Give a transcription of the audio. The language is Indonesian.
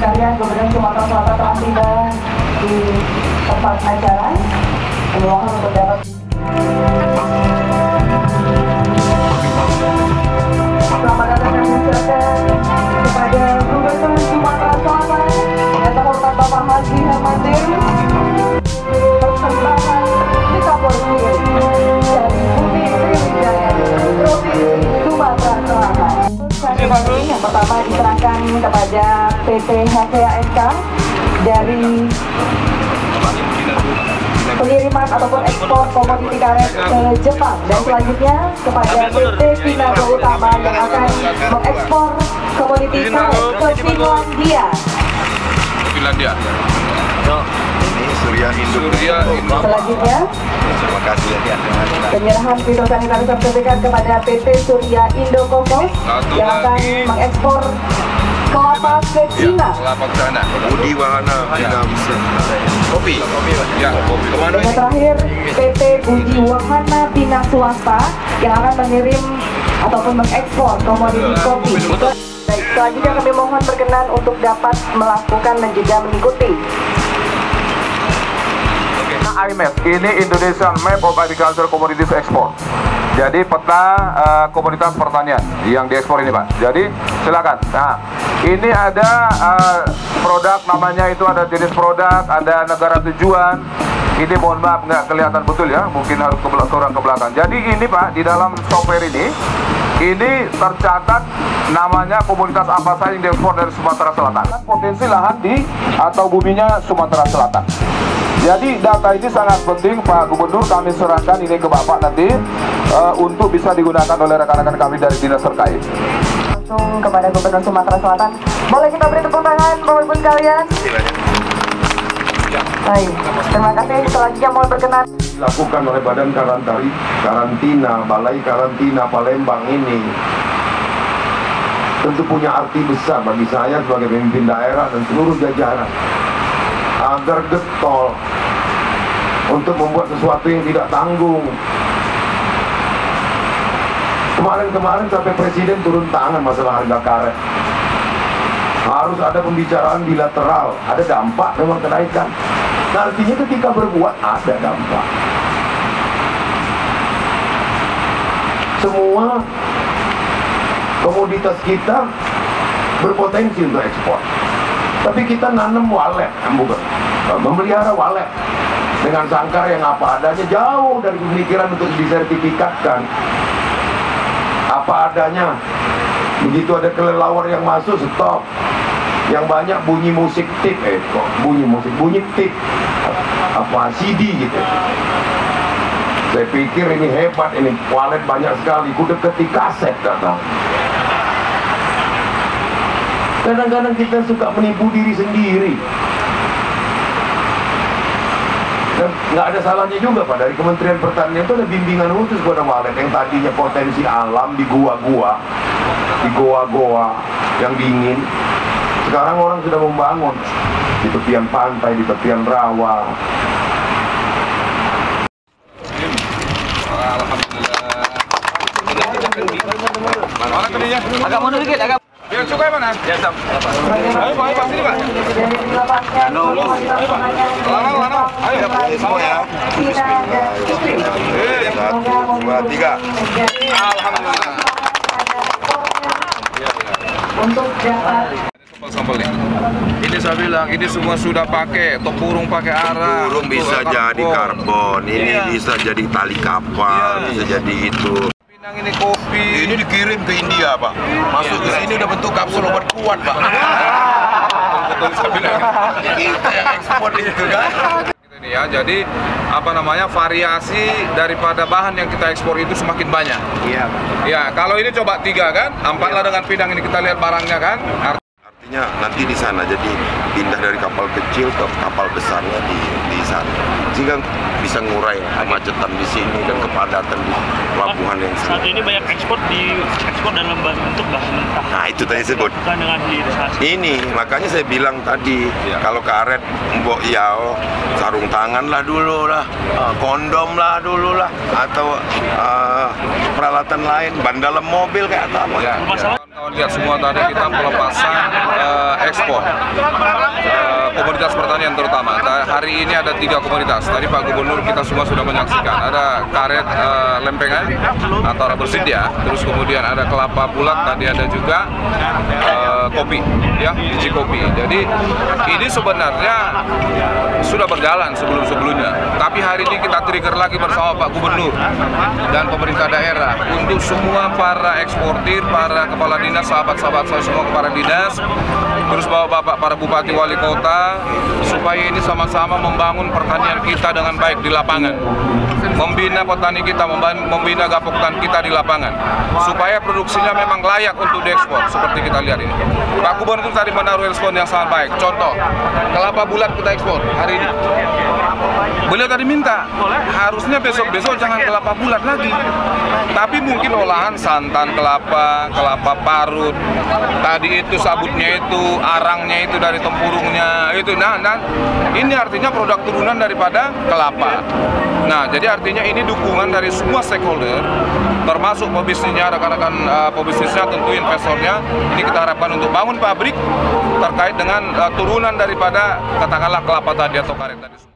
sekalian, Gubernur Sumatera Selatan telah tiba di tempat acara. Kami mohon untuk dapat. Selamat datang kami ucapkan kepada Gubernur Sumatera Selatan yang terhormat Bapak Haji Herman Deru. Persembahan kita berdiri dari Bumi Sriwijaya, Provinsi Sumatera Selatan. Yang pertama diserahkan kepada PT HCASK dari pengiriman ataupun ekspor komoditi karet ke Jepang, dan selanjutnya kepada PT Vinago Utama yang akan mengekspor komoditi karet ke Finlandia. Ini Surya Indo. Selanjutnya, terima kasih ya. penyerahan fitosanitary sertifikat kepada PT Surya Indo Kokos yang akan mengekspor kelapa ke Cina. Kelapa ke sana. Budi Wahana Bina Kopi. Ya, kopi. Kemana Dan terakhir PT Budi Wahana Bina Swasta yang akan mengirim ataupun mengekspor komoditi kopi. Baik, selanjutnya kami mohon berkenan untuk dapat melakukan dan juga mengikuti. IMEX, ini Indonesian Map of Agriculture Commodities Export. Jadi peta komoditas pertanian yang diekspor ini, Pak. Jadi silakan. Nah, ini ada produk, namanya itu ada jenis produk, ada negara tujuan. Ini mohon maaf nggak kelihatan betul ya, mungkin harus kurang ke belakang. Jadi ini Pak, di dalam software ini tercatat namanya komoditas apa saja yang diekspor dari Sumatera Selatan. Potensi lahan di atau buminya Sumatera Selatan. Jadi data ini sangat penting Pak Gubernur, kami serahkan ini ke Bapak nanti untuk bisa digunakan oleh rekan-rekan kami dari dinas terkait. Langsung kepada Gubernur Sumatera Selatan. Boleh kita beri tepuk tangan Bapak Ibu sekalian? Baik, terima kasih. Selanjutnya mohon berkenan. Dilakukan oleh Badan Karantina, Balai Karantina Palembang ini tentu punya arti besar bagi saya sebagai pemimpin daerah dan seluruh jajaran, agar getol untuk membuat sesuatu yang tidak tanggung. Kemarin sampai Presiden turun tangan masalah harga karet. Harus ada pembicaraan bilateral, ada dampak memang kenaikan. Nah, artinya ketika berbuat ada dampak. Semua komoditas kita berpotensi untuk ekspor. Tapi kita nanam walet, bukan memelihara walet dengan sangkar yang apa adanya, jauh dari pemikiran untuk disertifikatkan. Apa adanya. Begitu ada kelelawar yang masuk, stop. Yang banyak bunyi musik tip, bunyi tip, apa CD gitu. Saya pikir ini hebat, ini walet banyak sekali. Ku deketi kaset kata. Kadang-kadang kita suka menipu diri sendiri. Dan nggak ada salahnya juga Pak, dari Kementerian Pertanian itu ada bimbingan khusus kepada walet yang tadinya potensi alam di gua-gua, di goa-goa yang dingin. Sekarang orang sudah membangun di tepian pantai, di tepian rawa. Alhamdulillah. Agak mundur dikit, agak. Biar suka mana? Ya, Sam. Ayo, Pak, sini, Pak. Lama. Ayo, semua ya. Bismillah. 1, 2, 3. Alhamdulillah. Untuk dapat Sampel nih. Ini saya bilang, ini semua sudah pakai, burung pakai arah. Burung bisa jadi karbon, ini bisa jadi tali kapal, bisa jadi itu. Pinang ini kopi. Ini dikirim ke India, Pak. Masuk ke sini udah bentuk kapsul obat kuat, Pak. Betul saya bilang. Kita yang ekspor itu kan. Ini ya, jadi apa namanya, variasi daripada bahan yang kita ekspor itu semakin banyak. Iya. Ya, kalau ini coba 3 kan, 4 lah dengan Pinang ini kita lihat barangnya kan. Artinya nanti di sana jadi pindah dari kapal kecil ke kapal besarnya di sana, sehingga bisa ngurai kemacetan di sini dan kepadatan di pelabuhan yang saat ini banyak ekspor dalam bentuk bahan mentah. Nah itu tadi sebut. Bukan dengan hilirisasi. Ini makanya saya bilang tadi kalau karet mbok yao sarung tangan lah dulu lah, kondom lah dulu lah, atau peralatan lain, ban dalam mobil kayak apa. Masalah Lihat semua tadi kita pelepasan ekspor komoditas pertanian terutama. Hari ini ada 3 komoditas. Tadi Pak Gubernur kita semua sudah menyaksikan. Ada karet lempengan antara bersedia, terus kemudian ada kelapa bulat, tadi ada juga kopi, ya biji kopi. Jadi ini sebenarnya sudah berjalan sebelum-sebelumnya. Tapi hari ini kita trigger lagi bersama Pak Gubernur dan pemerintah daerah untuk semua para eksportir, para kepala dinas, sahabat-sahabat saya semua kepala dinas, terus bapak-bapak para bupati wali kota, supaya ini sama-sama membangun pertanian kita dengan baik di lapangan, membina petani kita, membina gapoktan kita di lapangan, supaya produksinya memang layak untuk diekspor seperti kita lihat ini. Pak Gubernur tadi menaruh respon yang sangat baik. Contoh, kelapa bulat kita ekspor hari ini. Beliau tadi minta, harusnya besok-besok jangan kelapa bulat lagi, tapi mungkin olahan santan kelapa, kelapa parut, tadi itu sabutnya itu, arangnya itu dari tempurungnya itu. Nah, ini artinya produk turunan daripada kelapa. Nah, jadi artinya ini dukungan dari semua stakeholder, termasuk pebisnisnya, rekan-rekan pebisnisnya, tentu investornya. Ini kita harapkan untuk bangun pabrik terkait dengan turunan daripada katakanlah kelapa tadi atau karet tadi.